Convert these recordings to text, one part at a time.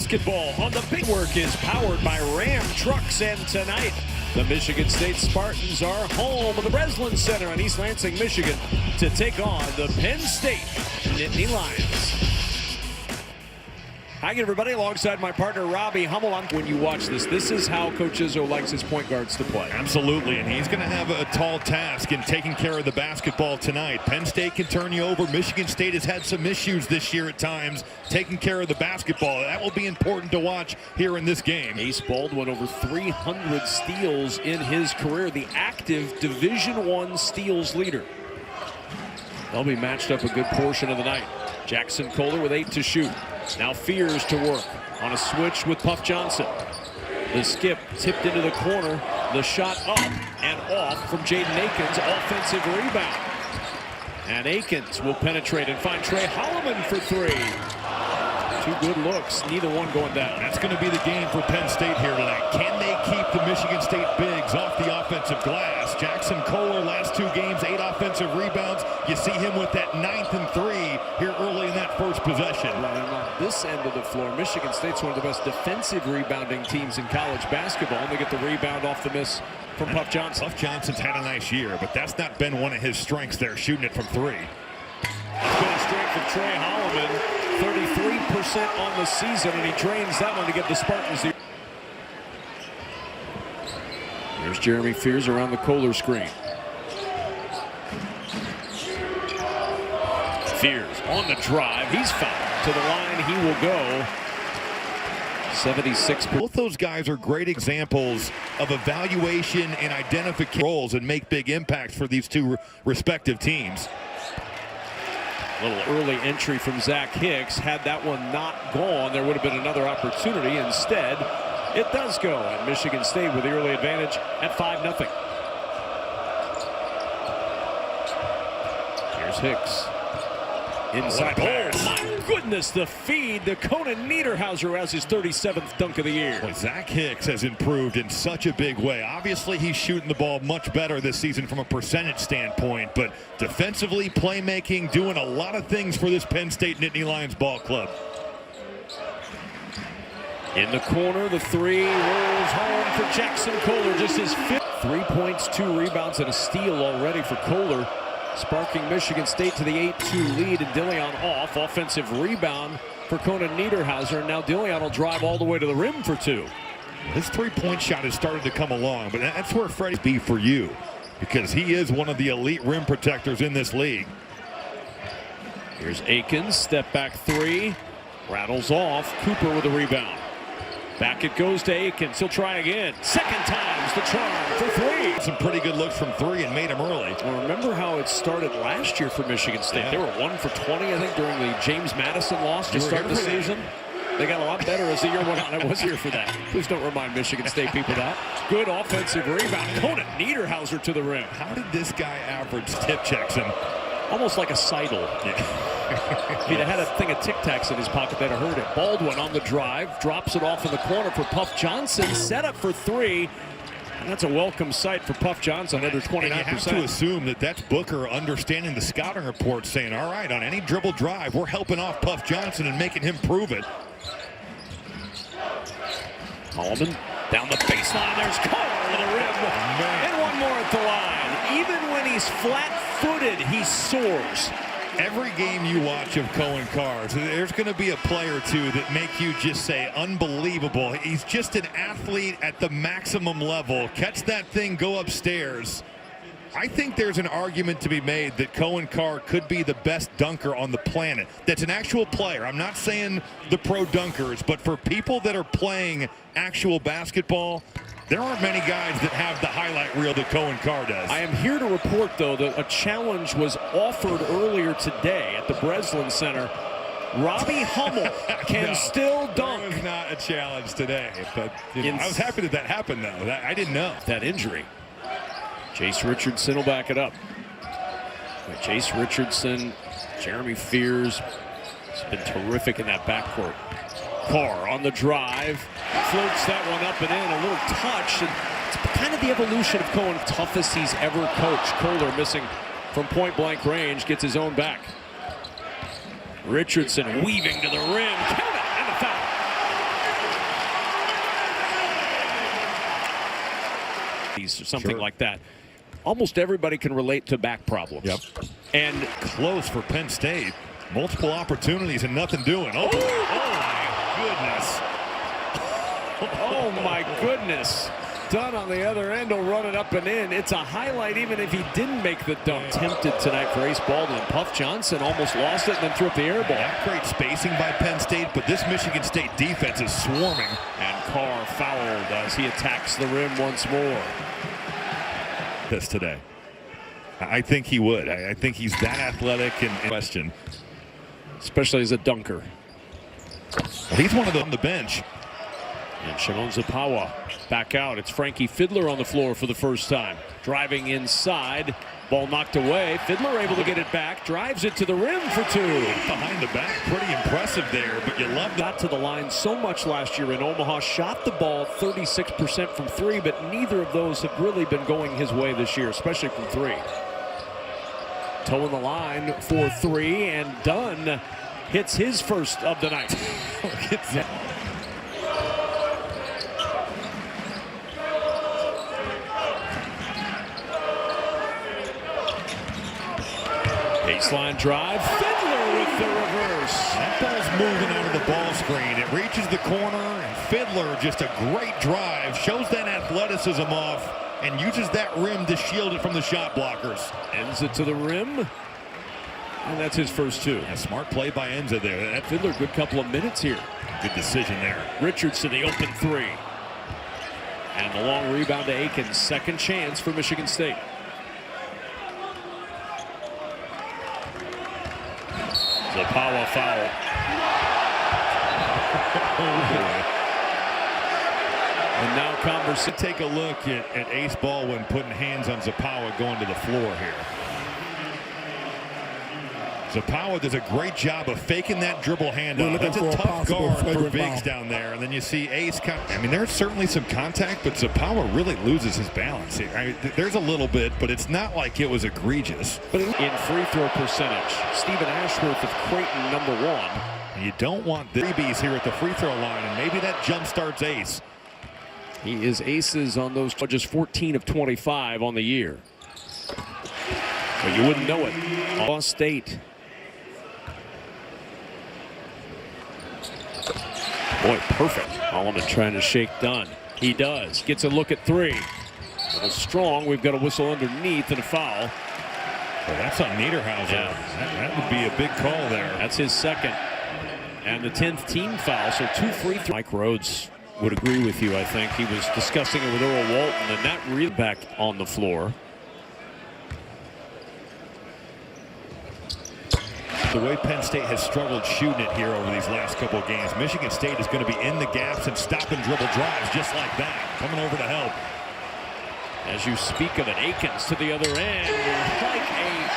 basketball on the Big Work is powered by Ram Trucks, and tonight the Michigan State Spartans are home at the Breslin Center in East Lansing, Michigan to take on the Penn State Nittany Lions. Hi again, everybody, alongside my partner Robbie Hummel. When you watch this is how Coach Izzo likes his point guards to play. Absolutely, and he's going to have a tall task in taking care of the basketball tonight. Penn State can turn you over. Michigan State has had some issues this year at times taking care of the basketball. That will be important to watch here in this game. Ace Baldwin over 300 steals in his career, the active Division I steals leader. They'll be matched up a good portion of the night. Jackson Kohler with 8 to shoot. Now Fears to work on a switch with Puff Johnson. The skip tipped into the corner. The shot up and off from Jaden Akins. Offensive rebound. And Akins will penetrate and find Trey Holloman for 3. 2 good looks, neither one going down. That's going to be the game for Penn State here tonight. Can they keep the Michigan State bigs off the offensive glass? Jackson Kohler, last 2 games, 8 offensive rebounds. You see him with that 9th and 3 here early in that first possession. Right on this end of the floor, Michigan State's one of the best defensive rebounding teams in college basketball, and they get the rebound off the miss from Puff Johnson. Puff Johnson's had a nice year, but that's not been one of his strengths there, shooting it from 3. It's been a strength of Trey Holloman. 33% on the season, and he drains that one to get the Spartans here. There's Jeremy Fears around the Kohler screen. Fears on the drive. He's fouled. To the line he will go. 76. Both those guys are great examples of evaluation and identification roles and make big impacts for these 2 respective teams. Little early entry from Zach Hicks. Had that one not gone, there would have been another opportunity. Instead, it does go, and Michigan State with the early advantage at 5-0. Here's Hicks. Inside. Oh, my goodness, the feed. The Conan Niederhauser has his 37th dunk of the year. Well, Zach Hicks has improved in such a big way. Obviously, he's shooting the ball much better this season from a percentage standpoint, but defensively, playmaking, doing a lot of things for this Penn State Nittany Lions ball club. In the corner, the 3 rolls home for Jackson Kohler. Just his 5th. 3 points, 2 rebounds, and a steal already for Kohler, sparking Michigan State to the 8-2 lead, and Dillion off. Offensive rebound for Conan Niederhauser, and now Dillion will drive all the way to the rim for 2. His 3-point shot has started to come along, but that's where Freddie's be for you, because he is one of the elite rim protectors in this league. Here's Akins, step back 3, rattles off. Cooper with a rebound. Back it goes to Akins. He'll try again. Second time's the charm for 3. Some pretty good looks from 3 and made him early. Well, remember how it started last year for Michigan State? Yeah. They were 1 for 20, I think, during the James Madison loss to start the season. They got a lot better as the year went on. I was here for that. Please don't remind Michigan State people that. Good offensive rebound. Conan Niederhauser to the rim. How did this guy average tip checks him? Almost like a Seidel. Yeah. If he'd have had a thing of Tic Tacs in his pocket, they'd have heard it. Baldwin on the drive, drops it off in the corner for Puff Johnson. Set up for 3. And that's a welcome sight for Puff Johnson, another 29%. And you have to assume that that's Booker understanding the scouting report, saying, all right, on any dribble drive, we're helping off Puff Johnson and making him prove it. Holloman down the baseline. There's Kohler to the rim. And one more at the line. Even when he's flat-footed, he soars. Every game you watch of Cohen Carr, there's going to be a play or 2 that make you just say, unbelievable. He's just an athlete at the maximum level. Catch that thing, go upstairs. I think there's an argument to be made that Cohen Carr could be the best dunker on the planet. That's an actual player. I'm not saying the pro dunkers, but for people that are playing actual basketball, there aren't many guys that have the highlight reel that Cohen Carr does. I am here to report, though, that a challenge was offered earlier today at the Breslin Center. Robbie Hummel can still dunk. That was not a challenge today, but I was happy that that happened, though. I didn't know. That injury. Chase Richardson will back it up. Chase Richardson, Jeremy Fears has been terrific in that backcourt. Carr on the drive, floats that one up and in, a little touch, and it's kind of the evolution of Cohen. Toughest he's ever coached. Kohler missing from point-blank range, gets his own back. Richardson weaving to the rim, count it, and a foul. face or something Sure. like that. Almost everybody can relate to back problems. Yep. And close for Penn State. Multiple opportunities and nothing doing. Oh my goodness. oh my goodness. Dunn on the other end will run it up and in. It's a highlight even if he didn't make the dunk. Tempted tonight for Ace Baldwin. Puff Johnson almost lost it and then threw up the air ball. Not great spacing by Penn State, but this Michigan State defense is swarming. And Carr fouled as he attacks the rim once more. This today. I think he would. I think he's that athletic and question. Especially as a dunker. He's one of them on the bench. And Shimon Zapawa back out. It's Frankie Fiddler on the floor for the first time. Driving inside. Ball knocked away. Fiddler able to get it back. Drives it to the rim for two. Behind the back. Pretty impressive there, but you love that. Got to the line so much last year in Omaha. Shot the ball 36% from three, but neither of those have really been going his way this year, especially from three. Toe in the line for three, and Dunn hits his first of the night. Baseline drive. Fiddler with the reverse. That ball's moving out of the ball screen. It reaches the corner, and Fiddler, just a great drive, shows that athleticism off and uses that rim to shield it from the shot blockers. Ends it to the rim. And that's his first two. A smart play by Enza there. That Fiddler, good couple of minutes here. Good decision there. Richardson, the open three. And the long rebound to Aikens. Second chance for Michigan State. Zapawa foul. And now Converse. Take a look at Ace Baldwin putting hands on Zapawa going to the floor here. Zapawa does a great job of faking that dribble handoff. That's a tough guard for bigs down there. And then you see Ace. I mean, there's certainly some contact, but Zapawa really loses his balance here. There's a little bit, but it's not like it was egregious. But in free throw percentage, Stephen Ashworth of Creighton, #1. You don't want the freebies here at the free throw line, and maybe that jump starts Ace. He is aces on those, just 14 of 25 on the year. But you wouldn't know it. Ohio State. Boy, perfect. Holloman trying to shake Dunn. He does. Gets a look at three. A little strong. We've got a whistle underneath and a foul. Well, that's on Niederhauser. Yeah. That would be a big call there. That's his second. And the 10th team foul. So 2 free throws. Mike Rhodes would agree with you, I think. He was discussing it with Earl Walton, and that really back on the floor. The way Penn State has struggled shooting it here over these last couple of games, Michigan State is going to be in the gaps and stop and dribble drives just like that. Coming over to help. As you speak of it, Aikens to the other end. Like a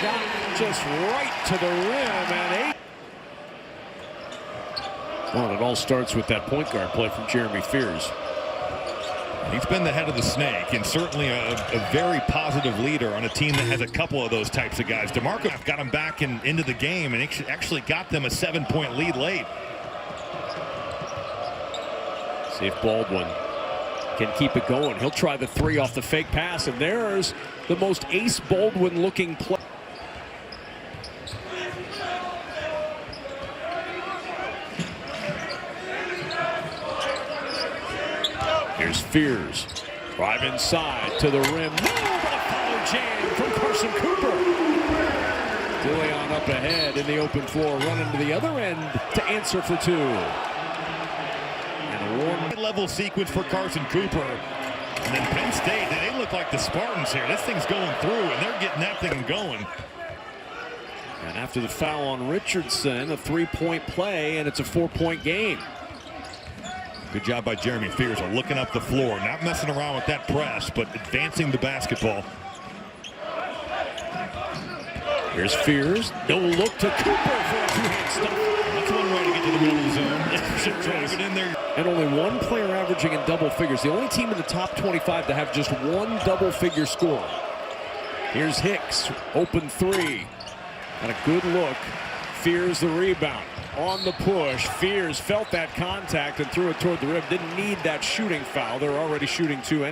shot just right to the rim. And well, it all starts with that point guard play from Jeremy Fears. He's been the head of the snake and certainly a very positive leader on a team that has a couple of those types of guys. DeMarco got him back into the game and actually got them a 7-point lead late. See if Baldwin can keep it going. He'll try the three off the fake pass, and there's the most Ace Baldwin looking play. Here's Fears. Drive inside to the rim. No, but a follow jam from Carson Cooper. DeLeon up ahead in the open floor, running to the other end to answer for two. And a warm level sequence for Carson Cooper. And then Penn State, they look like the Spartans here. This thing's going through, and they're getting that thing going. And after the foul on Richardson, a 3-point play, and it's a 4-point game. Good job by Jeremy Fears of looking up the floor, not messing around with that press, but advancing the basketball. Here's Fears. No look to Cooper for a two-hand stop. That's one way to get to the middle of the zone. Should drive it in there. And only one player averaging in double figures. The only team in the top 25 to have just one double-figure score. Here's Hicks. Open three. And a good look. Fears the rebound. On the push, Fears felt that contact and threw it toward the rim. Didn't need that shooting foul. They're already shooting two.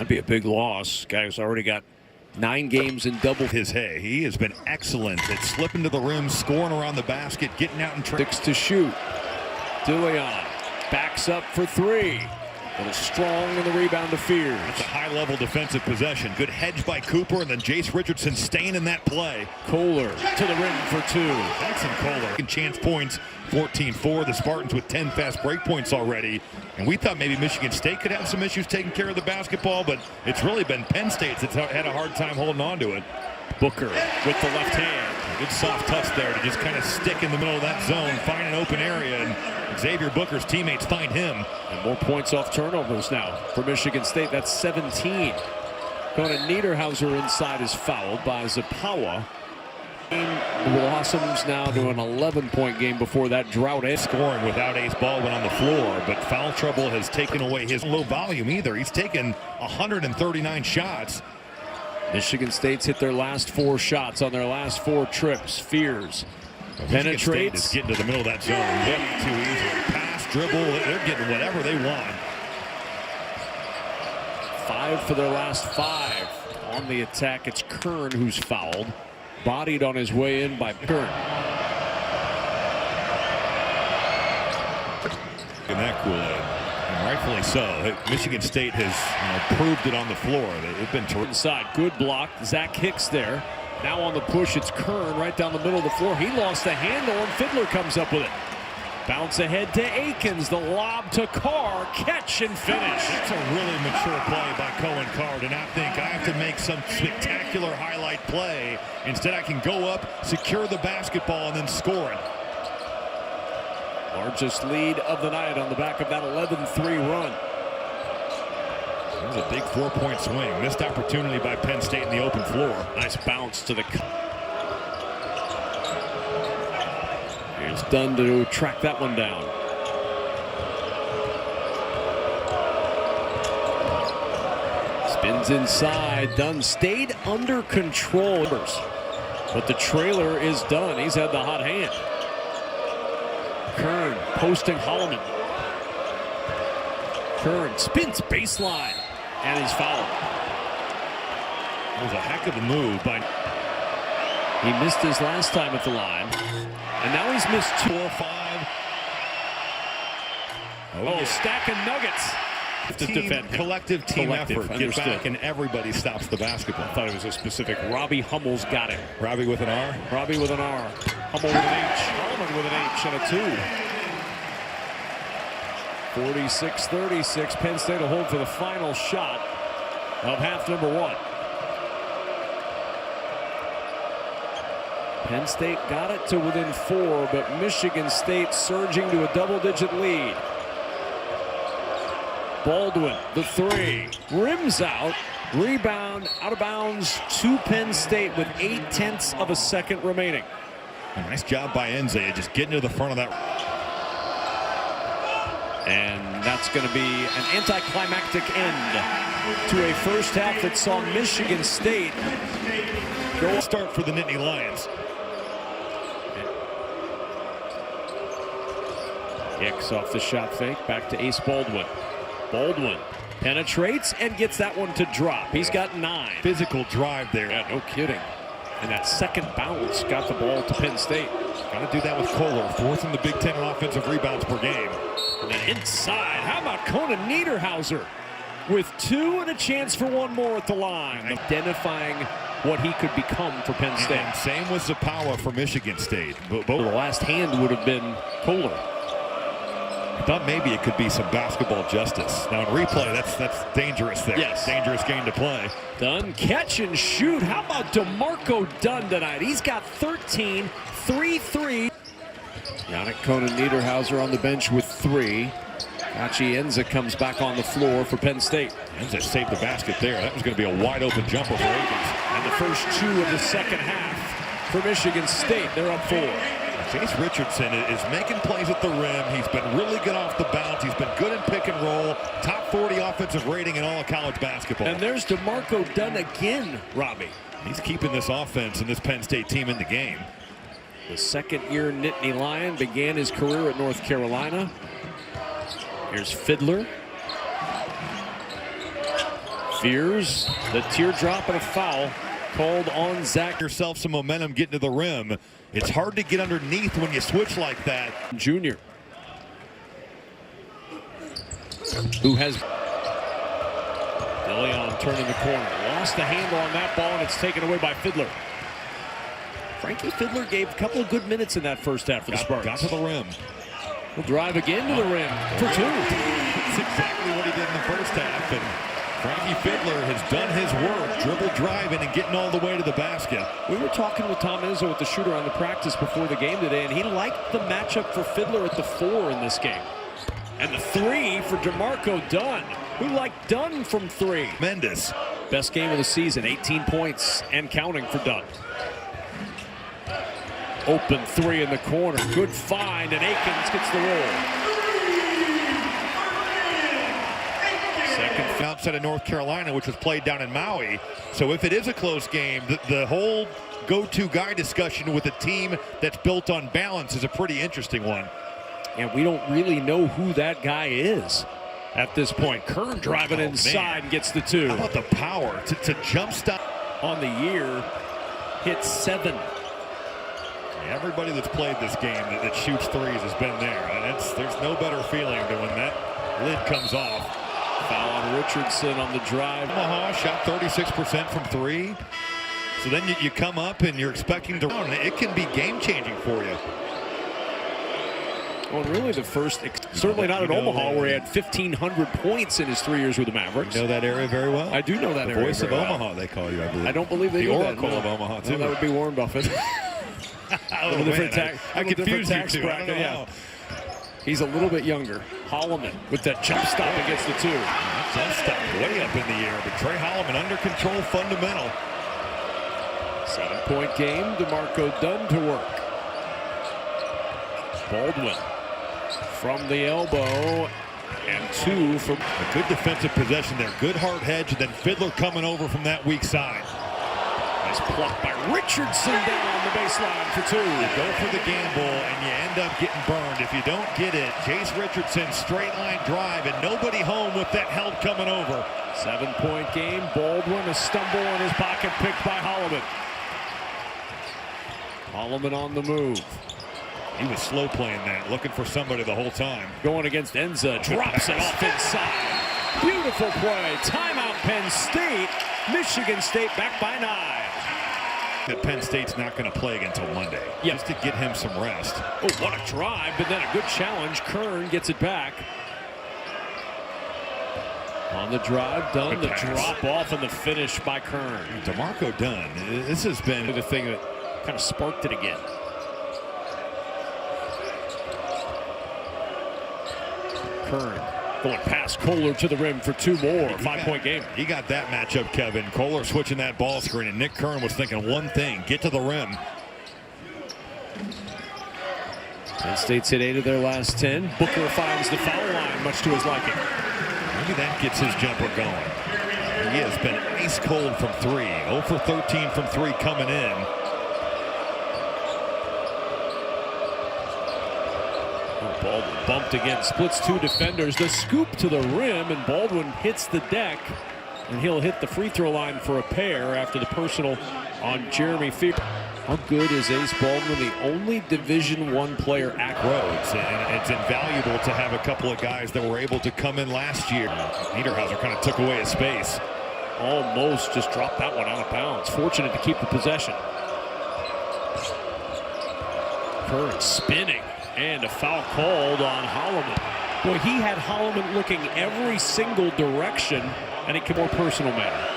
That'd be a big loss. Guy's already got 9 games in double. He has been excellent at slipping to the rim, scoring around the basket, getting out and 6 to shoot. DeLeon backs up for 3. A little strong in the rebound to Fears. That's a high-level defensive possession. Good hedge by Cooper, and then Jace Richardson staying in that play. Kohler to the rim for 2. Jackson Kohler. Chance points, 14-4. The Spartans with 10 fast break points already. And we thought maybe Michigan State could have some issues taking care of the basketball, but it's really been Penn State that's had a hard time holding on to it. Booker with the left hand. Good soft touch there to just kind of stick in the middle of that zone, find an open area, and Xavier Booker's teammates find him. And more points off turnovers now for Michigan State. That's 17. Conan Niederhauser inside is fouled by Zapawa. Blossoms now to an 11-point game before that drought. Scoring without Ace Baldwin on the floor, but foul trouble has taken away his low volume either. He's taken 139 shots. Michigan State's hit their last 4 shots on their last 4 trips. Fears penetrates. Is getting to the middle of that zone. Too easily. Pass, dribble. They're getting whatever they want. 5 for their last 5. On the attack, it's Kern who's fouled. Bodied on his way in by Kern. In that Kool-Aid. And rightfully so. Michigan State has proved it on the floor. They've been inside. Good block. Zach Hicks there. Now on the push, it's Kern right down the middle of the floor. He lost the handle, and Fiddler comes up with it. Bounce ahead to Akins. The lob to Carr. Catch and finish. That's a really mature play by Cohen Carr to not think I have to make some spectacular highlight play. Instead, I can go up, secure the basketball, and then score it. Largest lead of the night on the back of that 11-3 run. It was a big 4-point swing. Missed opportunity by Penn State in the open floor. Nice bounce to the. Here's Dunn to track that one down. Spins inside. Dunn stayed under control. But the trailer is done. He's had the hot hand. Kern posting Holloman. Kern spins baseline and is fouled. It was a heck of a move by. He missed his last time at the line, and now he's missed 2 or 5. Oh, stacking nuggets. Collective team effort. Get Understood. back, and everybody stops the basketball. I thought it was a specific. Robbie Hummel's got him. Robbie with an R. Robbie with an R. Hummel with an H. Holman with an H and a 2. 46-36. Penn State will hold for the final shot of half number 1. Penn State got it to within 4, but Michigan State surging to a double-digit lead. Baldwin, the 3, rims out, rebound, out of bounds to Penn State with 0.8 of a second remaining. A nice job by Enze, just getting to the front of that. And that's going to be an anticlimactic end to a first half that saw Michigan State go start for the Nittany Lions. Hicks off the shot fake, back to Ace Baldwin. Baldwin penetrates and gets that one to drop. He's got 9. Physical drive there. Yeah, no kidding. And that second bounce got the ball to Penn State. Got to do that with Kohler, 4th in the Big Ten in offensive rebounds per game. And then inside, how about Conan Niederhauser with 2 and a chance for 1 more at the line. Identifying what he could become for Penn State. And same with Zapawa for Michigan State. The last hand would have been Kohler. I thought maybe it could be some basketball justice. Now in replay, that's dangerous there. Yes. Dangerous game to play. Dunn, catch and shoot. How about DeMarco Dunn tonight? He's got 13, 3-3. Yannick Conan Niederhauser on the bench with 3. Achi Enza comes back on the floor for Penn State. Enza saved the basket there. That was going to be a wide open jumper for Akins. And the first 2 of the second half for Michigan State. They're up 4. Jace Richardson is making plays at the rim. He's been really good off the bounce. He's been good in pick and roll. Top 40 offensive rating in all of college basketball. And there's DeMarco Dunn again, Robbie. He's keeping this offense and this Penn State team in the game. The second-year Nittany Lion began his career at North Carolina. Here's Fiddler. Fears the teardrop and a foul called on Zach. Yourself some momentum getting to the rim. It's hard to get underneath when you switch like that. Junior, who has DeLeon turning the corner, lost the handle on that ball, and it's taken away by Fiddler. Frankie Fiddler gave a couple of good minutes in that first half for the Spartans. Got to the rim. He'll drive again to the rim for two. That's exactly what he did in the first half. And Frankie Fiddler has done his work, dribble driving and getting all the way to the basket. We were talking with Tom Izzo at the shooter on the practice before the game today, and he liked the matchup for Fiddler at the 4 in this game. And the 3 for DeMarco Dunn, who liked Dunn from 3. Tremendous. Best game of the season, 18 points and counting for Dunn. Open 3 in the corner. Good find, and Akins gets the roll. Second Outside of North Carolina, which was played down in Maui. So if it is a close game, the whole go-to guy discussion with a team that's built on balance is a pretty interesting one. And we don't really know who that guy is at this point. Kern driving inside and gets the 2. How about the power to jump stop on the year? Hit 7. Everybody that's played this game that shoots threes has been there. And there's no better feeling than when that lid comes off. Foul on Richardson on the drive. Omaha shot 36% from 3. So then you come up and you're expecting to run. It can be game-changing for you. Well, really the first, certainly not at Omaha, where he had 1,500 points in his 3 years with the Mavericks. You know that area very well? I do know that area. The voice of well. Omaha, they call you, I believe. I don't believe they the do Oracle that. of Omaha, too. No, that would be Warren Buffett. Oh, different man, I confuse you two. Bracket, yeah. He's a little bit younger. Holloman with that jump stop and gets the 2. Jump stop way up in the air, but Trey Holloman under control, fundamental. 7-point game. DeMarco Dunn to work. Baldwin from the elbow, and 2 from a good defensive possession there. Good hard hedge, and then Fiddler coming over from that weak side. Nice block by Richardson down the baseline for 2. You go for the gamble, and you end up getting burned. If you don't get it, Jace Richardson straight line drive, and nobody home with that help coming over. 7-point game. Baldwin, a stumble in his pocket, picked by Holloman. Holloman on the move. He was slow playing that, looking for somebody the whole time. Going against Enza, drops it off inside. Beautiful play. Timeout, Penn State. Michigan State back by 9. That Penn State's not going to play again until Monday. Yep. Just to get him some rest. Oh, what a drive, but then a good challenge. Kern gets it back. On the drive, Dunn, the drop off and the finish by Kern. DeMarco Dunn, this has been the thing that kind of sparked it again. Kern going past Kohler to the rim for 2 more. 5-point game. He got that matchup, Kevin. Kohler switching that ball screen, and Nick Kern was thinking one thing: get to the rim. Penn State's hit 8 of their last 10. Booker finds the foul line, much to his liking. Maybe that gets his jumper going. He has been ice cold from 3. 0 for 13 from 3 coming in. Baldwin bumped again, splits 2 defenders. The scoop to the rim, and Baldwin hits the deck, and he'll hit the free throw line for a pair after the personal on Jeremy Fear. How good is Ace Baldwin, the only Division I player at Rhodes? And it's invaluable to have a couple of guys that were able to come in last year. Niederhauser kind of took away his space. Almost just dropped that one out of bounds. Fortunate to keep the possession. Kern spinning. And a foul called on Holloman. Boy, he had Holloman looking every single direction, and it came more personal matter.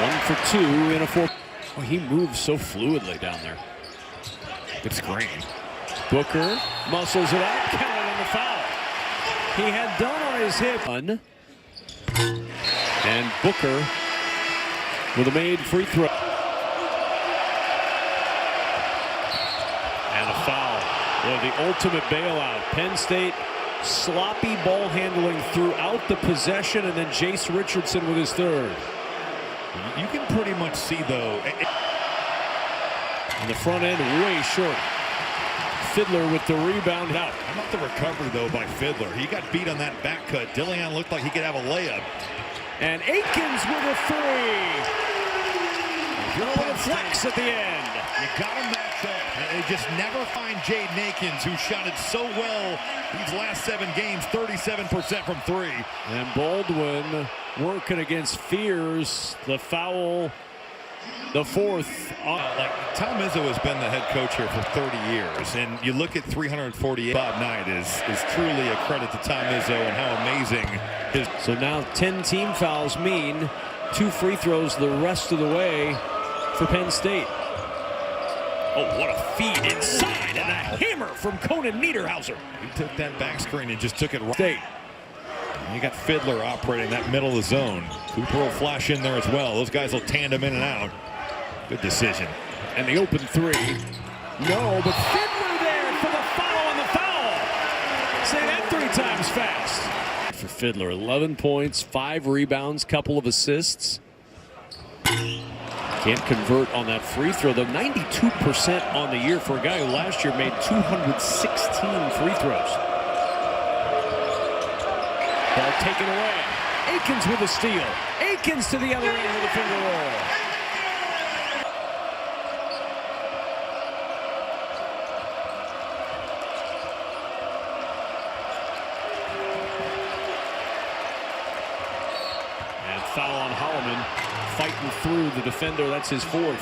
One for 2 in a 4. Oh, he moves so fluidly down there. Good screen. Booker muscles it up, counted on the foul. He had Dunn on his hip. And Booker with a made free throw. And a foul. Boy, the ultimate bailout. Penn State sloppy ball handling throughout the possession, and then Jace Richardson with his 3rd. You can pretty much see, though, on the front end, way short. Fiddler with the rebound out. How about the recovery, though, by Fiddler? He got beat on that back cut. Dillion looked like he could have a layup. And Aikens with a three. With a flex at the end. You got him matched up. They just never find Jaden Aikens, who shot it so well these last 7 games, 37% from 3. And Baldwin working against Fears. The foul, the fourth. Like Tom Izzo has been the head coach here for 30 years, and you look at 348. Bob Knight is truly a credit to Tom Izzo and how amazing his. So now 10 team fouls mean 2 free throws the rest of the way for Penn State. Oh, what a feed inside, and a hammer from Conan Niederhauser. He took that back screen and just took it right. State. You got Fiddler operating that middle of the zone. Cooper will flash in there as well. Those guys will tandem in and out. Good decision. And the open three. No, but Fiddler there for the foul on the foul. Say that 3 times fast. For Fiddler, 11 points, 5 rebounds, couple of assists. Can't convert on that free throw, though. 92% on the year for a guy who last year made 216 free throws. Ball taken away. Aikens with a steal. Aikens to the other end with a finger roll. And foul on Holloman. Fighting through the defender. That's his 4th.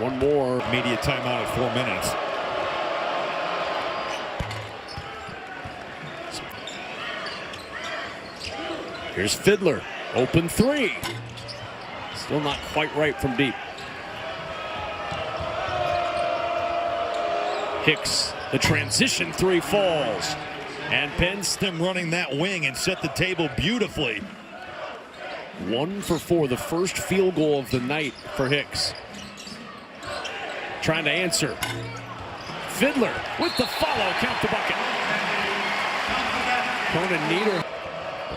One more. Immediate timeout at 4 minutes. Here's Fiddler. Open 3. Still not quite right from deep. Hicks. The transition 3 falls. And Penn's them running that wing and set the table beautifully. 1 for 4, the first field goal of the night for Hicks. Trying to answer. Fiddler with the follow, count the bucket. Conan Nieder.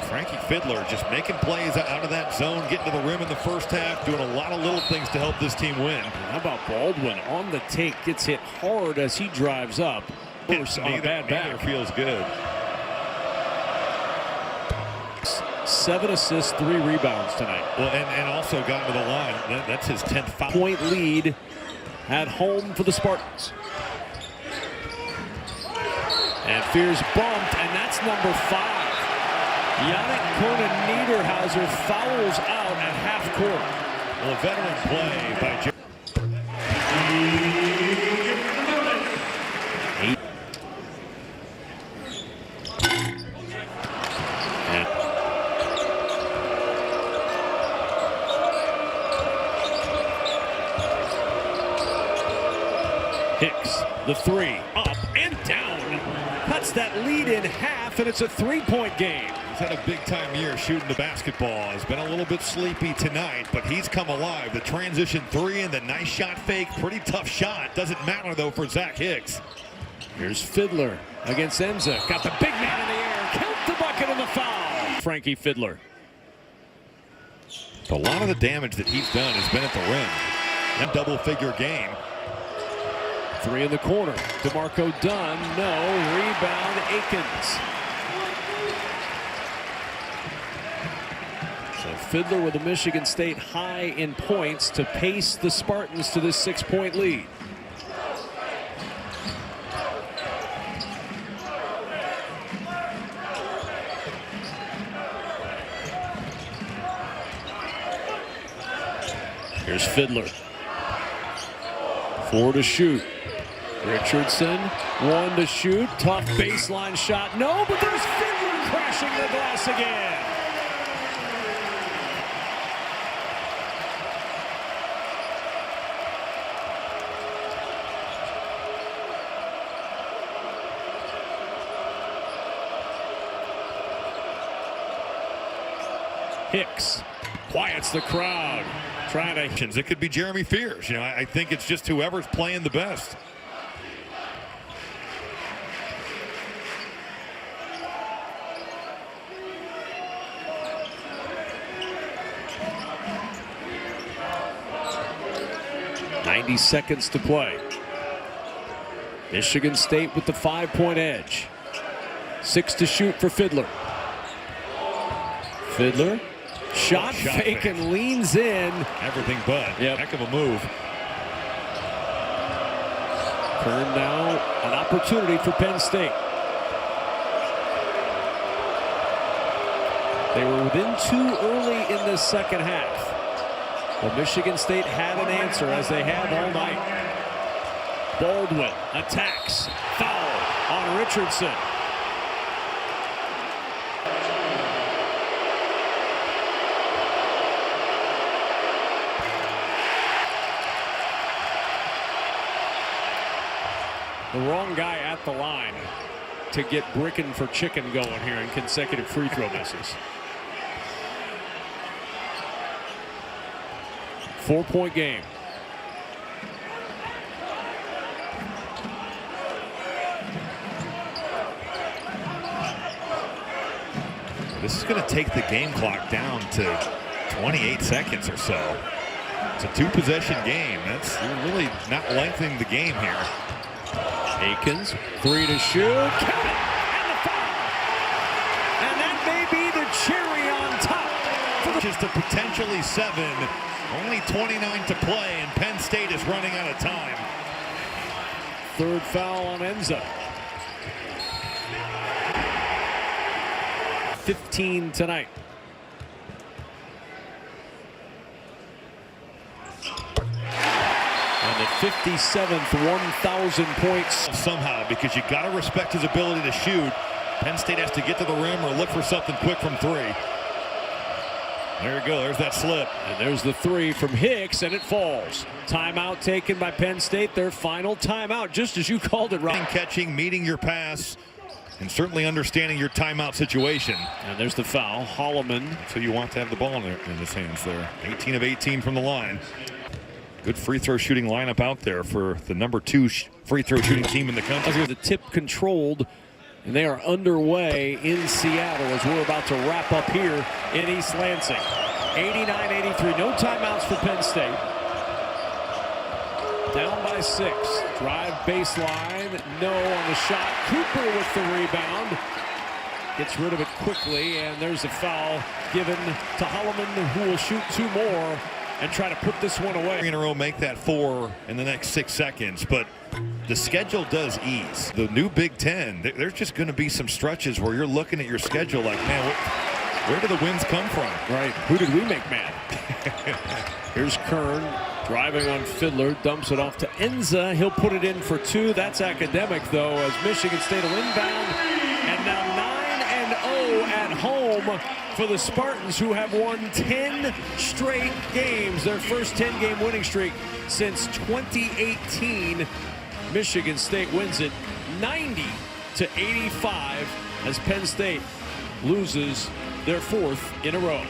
Frankie Fiddler just making plays out of that zone, getting to the rim in the first half, doing a lot of little things to help this team win. How about Baldwin on the take, gets hit hard as he drives up. Course, on a bad back. Feels good. 7 assists, 3 rebounds tonight. Well, and also got to the line. That's his 10th foul. Point lead at home for the Spartans. And Fears bumped, and that's number 5. Yannick Conan Niederhauser fouls out at half court. Well, a veteran play by Hicks, the 3, up and down. Cuts that lead in half, and it's a 3-point game. He's had a big-time year shooting the basketball. He's been a little bit sleepy tonight, but he's come alive. The transition 3 and the nice shot fake. Pretty tough shot. Doesn't matter, though, for Zach Hicks. Here's Fiddler against Emza. Got the big man in the air. Count the bucket and the foul. Frankie Fiddler. A lot of the damage that he's done has been at the rim. A double-figure game. 3 in the corner. DeMarco Dunn. No. Rebound. Aikens. So Fiddler with a Michigan State high in points to pace the Spartans to this 6-point lead. Here's Fiddler. 4 to shoot. Richardson, 1 to shoot. Tough baseline shot. No, but there's Fiddler crashing the glass again. Hicks quiets the crowd. Trying to. It could be Jeremy Fears. You know, I think it's just whoever's playing the best. 90 seconds to play. Michigan State with the 5-point edge. 6 to shoot for Fiddler. Fiddler, shot fake and leans in. Everything but. Yep. Heck of a move. Kern now an opportunity for Penn State. They were within 2 early in the second half. But Michigan State had an answer, as they have all night. Baldwin attacks. Foul on Richardson. The wrong guy at the line to get bricking for chicken going here in consecutive free throw misses. 4-point game. This is going to take the game clock down to 28 seconds or so. It's a 2-possession game. You're really not lengthening the game here. Akins, 3 to shoot. Count it! And the foul! And that may be the cherry on top. Just to potentially 7. Only 29 to play, and Penn State is running out of time. 3rd foul on Enza. 15 tonight. And the 57th 1,000 points. Somehow, because you got to respect his ability to shoot. Penn State has to get to the rim or look for something quick from 3. There you go. There's that slip. And there's the 3 from Hicks, and it falls. Timeout taken by Penn State. Their final timeout, just as you called it, Rob. Catching, meeting your pass, and certainly understanding your timeout situation. And there's the foul. Holloman. So you want to have the ball in his hands there. 18 of 18 from the line. Good free throw shooting lineup out there for the number 2 free throw shooting team in the country. The tip controlled, and they are underway in Seattle as we're about to wrap up here in East Lansing. 89-83, no timeouts for Penn State. Down by 6, drive baseline, no on the shot. Cooper with the rebound. Gets rid of it quickly, and there's a foul given to Holloman, who will shoot 2 more and try to put this one away. 3 in a row, make that 4 in the next 6 seconds, but the schedule does ease. The new Big Ten, there's just going to be some stretches where you're looking at your schedule like, man, where do the wins come from? Right. Who did we make mad? Here's Kern driving on Fiddler, dumps it off to Enza. He'll put it in for 2. That's academic, though, as Michigan State will inbound. And now 9-0 at home for the Spartans, who have won 10 straight games. Their first 10-game winning streak since 2018. Michigan State wins it 90-85 as Penn State loses their 4th in a row.